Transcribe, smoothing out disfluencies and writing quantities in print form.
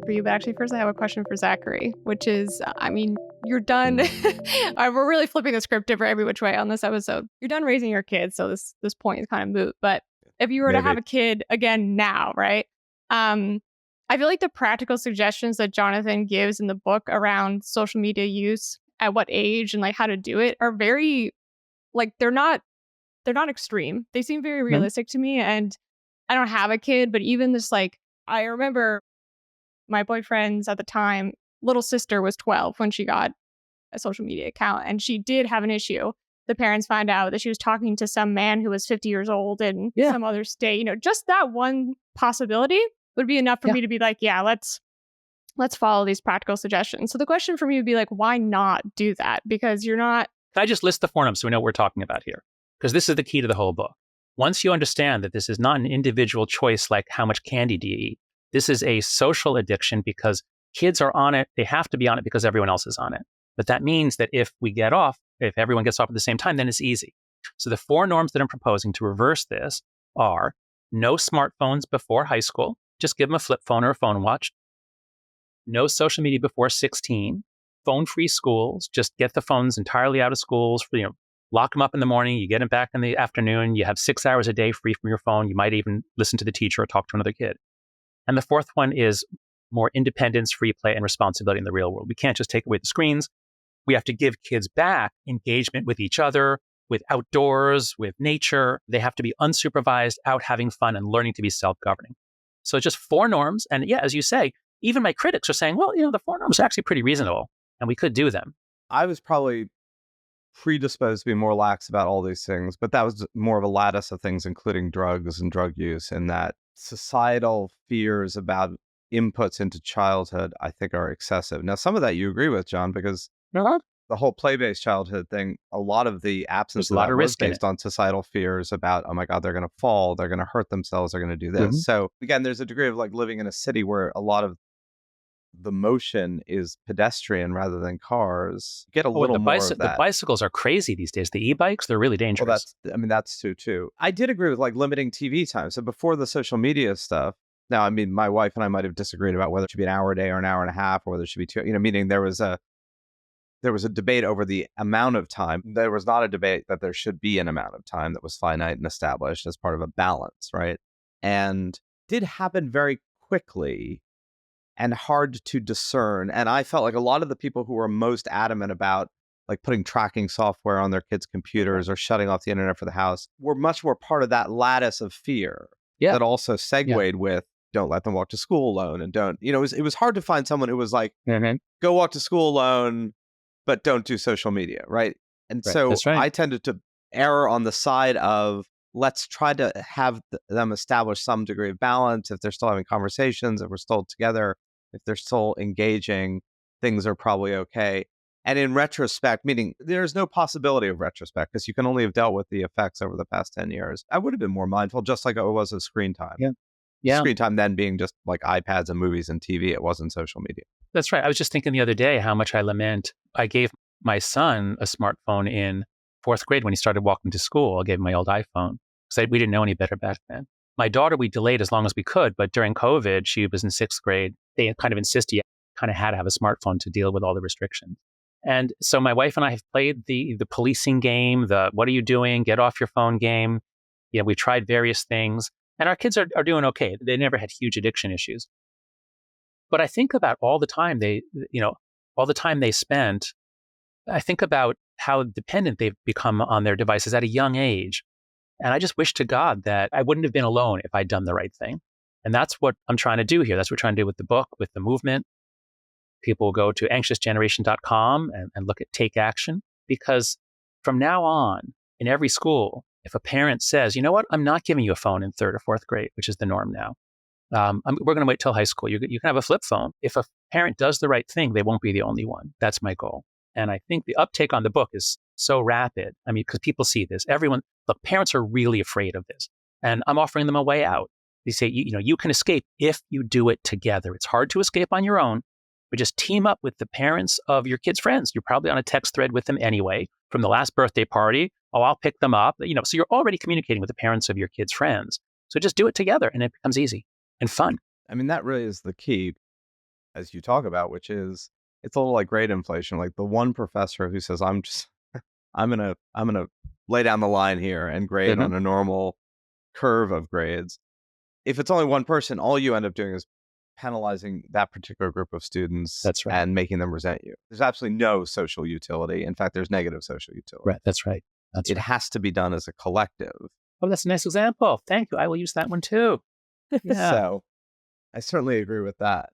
for you, but actually first I have a question for Zachary, which is, you're done. We're really flipping the script every which way on this episode. You're done raising your kids, so this point is kind of moot. But if you were to have a kid again now, right? I feel like the practical suggestions that Jonathan gives in the book around social media use at what age and like how to do it are very, like, they're not extreme. They seem very realistic to me. And I don't have a kid, but even this, like, I remember my boyfriend's at the time little sister was 12 when she got a social media account, and she did have an issue. The parents found out that she was talking to some man who was 50 years old in some other state. You know, just that one possibility would be enough for me to be like, yeah, let's follow these practical suggestions. So the question for me would be like, why not do that? Because you're not. Can I just list the forums so we know what we're talking about here? Because this is the key to the whole book. Once you understand that this is not an individual choice like how much candy do you eat, this is a social addiction because kids are on it. They have to be on it because everyone else is on it. But that means that if everyone gets off at the same time, then it's easy. So the 4 norms that I'm proposing to reverse this are no smartphones before high school. Just give them a flip phone or a phone watch. No social media before 16. Phone-free schools. Just get the phones entirely out of schools. Lock them up in the morning. You get them back in the afternoon. You have 6 hours a day free from your phone. You might even listen to the teacher or talk to another kid. And the 4th one is more independence, free play, and responsibility in the real world. We can't just take away the screens. We have to give kids back engagement with each other, with outdoors, with nature. They have to be unsupervised, out having fun, and learning to be self-governing. So just 4 norms. And yeah, as you say, even my critics are saying, well, the 4 norms are actually pretty reasonable, and we could do them. I was probably predisposed to be more lax about all these things, but that was more of a lattice of things, including drugs and drug use, and that societal fears about inputs into childhood, I think, are excessive. Now, some of that you agree with, John, because the whole play-based childhood thing, a lot of the absence of that was based on societal fears about, oh my God, they're going to fall, they're going to hurt themselves, they're going to do this. Mm-hmm. So again, there's a degree of like living in a city where a lot of the motion is pedestrian rather than cars. Get a little more of that. The bicycles are crazy these days. The e-bikes, they're really dangerous. Well, that's true too. I did agree with like limiting TV time. So before the social media stuff, now, my wife and I might have disagreed about whether it should be an hour a day or an hour and a half, or whether it should be 2, meaning there was a debate over the amount of time. There was not a debate that there should be an amount of time that was finite and established as part of a balance, right? And did happen very quickly and hard to discern. And I felt like a lot of the people who were most adamant about like putting tracking software on their kids' computers or shutting off the internet for the house were much more part of that lattice of fear that also segued with don't let them walk to school alone, and don't, it was hard to find someone who was like, go walk to school alone, but don't do social media, right? And so I tended to err on the side of let's try to have them establish some degree of balance. If they're still having conversations, if we're still together, if they're still engaging, things are probably okay. And in retrospect, meaning there's no possibility of retrospect because you can only have dealt with the effects over the past 10 years. I would have been more mindful, just like I was of screen time. Yeah. Screen time then being just like iPads and movies and TV. It wasn't social media. That's right. I was just thinking the other day how much I lament. I gave my son a smartphone in 4th grade when he started walking to school. I gave him my old iPhone because we didn't know any better back then. My daughter, we delayed as long as we could, but during COVID, she was in 6th grade. They kind of insisted you kind of had to have a smartphone to deal with all the restrictions. And so my wife and I have played the policing game, the what are you doing? Get off your phone game. We've tried various things. And our kids are doing okay. They never had huge addiction issues. But I think about all the time they spent. I think about how dependent they've become on their devices at a young age. And I just wish to God that I wouldn't have been alone if I'd done the right thing. And that's what I'm trying to do here. That's what we're trying to do with the book, with the movement. People will go to anxiousgeneration.com and look at Take Action. Because from now on, in every school, if a parent says, you know what, I'm not giving you a phone in 3rd or 4th grade, which is the norm now. We're going to wait till high school. You can have a flip phone. If a parent does the right thing, they won't be the only one. That's my goal. And I think the uptake on the book is so rapid. Because people see this. Parents are really afraid of this. And I'm offering them a way out. They say, you can escape if you do it together. It's hard to escape on your own, but just team up with the parents of your kids' friends. You're probably on a text thread with them anyway from the last birthday party. Oh, I'll pick them up. So you're already communicating with the parents of your kids' friends. So just do it together and it becomes easy and fun. That really is the key. as you talk about, which is it's a little like grade inflation. Like the one professor who says, I'm gonna lay down the line here and grade on a normal curve of grades. If it's only one person, all you end up doing is penalizing that particular group of students. That's right. And making them resent you. There's absolutely no social utility. In fact, there's negative social utility. Right. That's right. It has to be done as a collective. Oh, that's a nice example. Thank you. I will use that one too. Yeah. So I certainly agree with that.